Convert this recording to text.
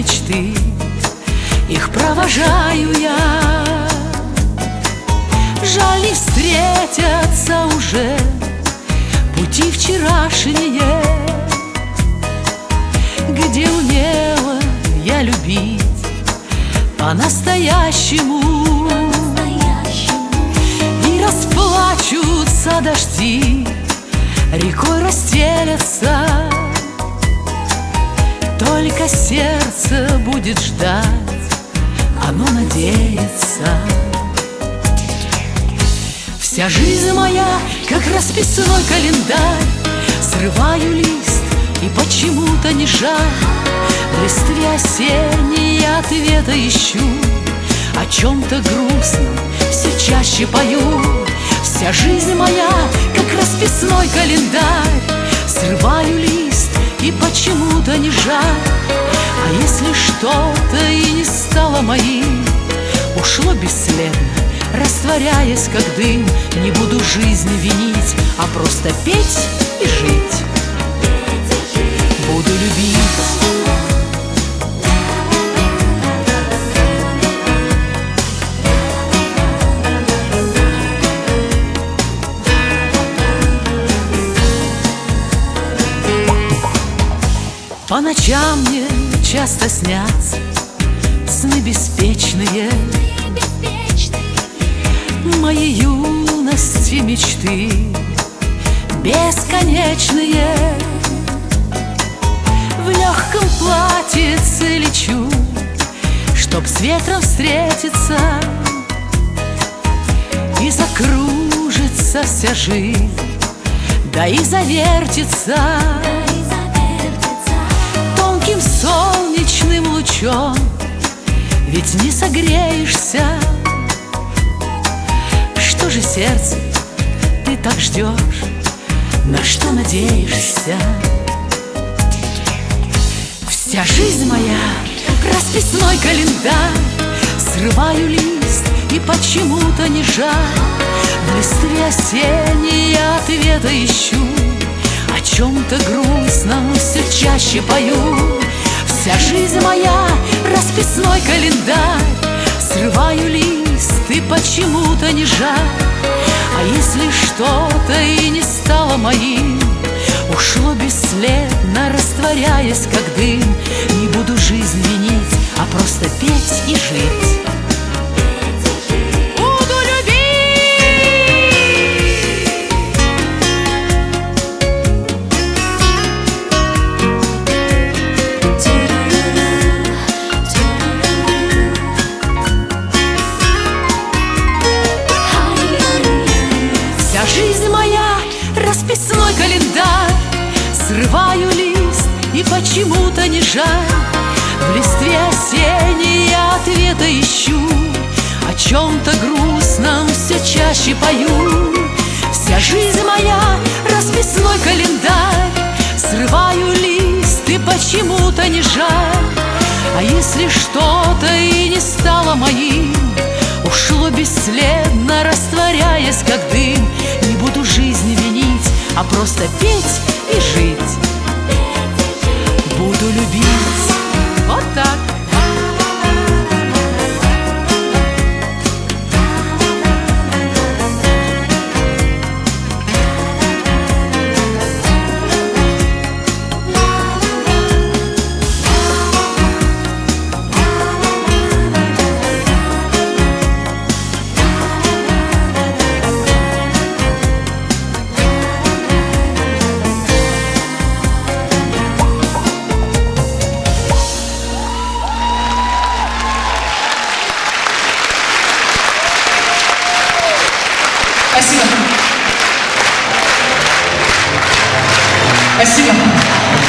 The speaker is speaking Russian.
мечты, их провожаю я. Жаль, не встретятся уже пути вчерашние, где умела я любить по-настоящему. И расплачутся дожди, рекой расстелятся, только сердце будет ждать, оно надеется. Вся жизнь моя, как расписной календарь, срываю лист и почему-то не жаль. В листве осенней я ответа ищу, о чем-то грустном все чаще пою. Вся жизнь моя, как расписной календарь, срываю лист и почему-то не жаль. А если что-то и не стало моим, ушло бесследно, растворяясь как дым, не буду жизни винить, а просто петь и жить. Буду любить. По ночам мне часто снятся сны беспечные, мои юности мечты бесконечные. В легком платьице лечу, чтоб с ветром встретиться, и закружится вся жизнь, да и завертится тонким солнечным лучом. Ведь не согреешься. Что же, сердце, ты так ждешь, на что надеешься? Вся жизнь моя, расписной календарь, срываю лист и почему-то не жаль. В листве осенней я ответа ищу, о чем-то грустном все чаще пою. Вся жизнь моя, расписной календарь, срываю лист и почему-то не жаль. А если что-то и не стало моим, ушло бесследно, растворяясь как дым, не буду жизнь винить, а просто петь и жить. Расписной календарь, срываю лист и почему-то не жаль. В листве осенней я ответа ищу, о чем-то грустном все чаще пою. Вся жизнь моя, расписной календарь, срываю лист и почему-то не жаль. А если что-то и не стало моим, ушло бесследно, растворяясь как дым, не буду жизни винить, а просто петь и жить. Буду любить. Вот так. Спасибо. Спасибо.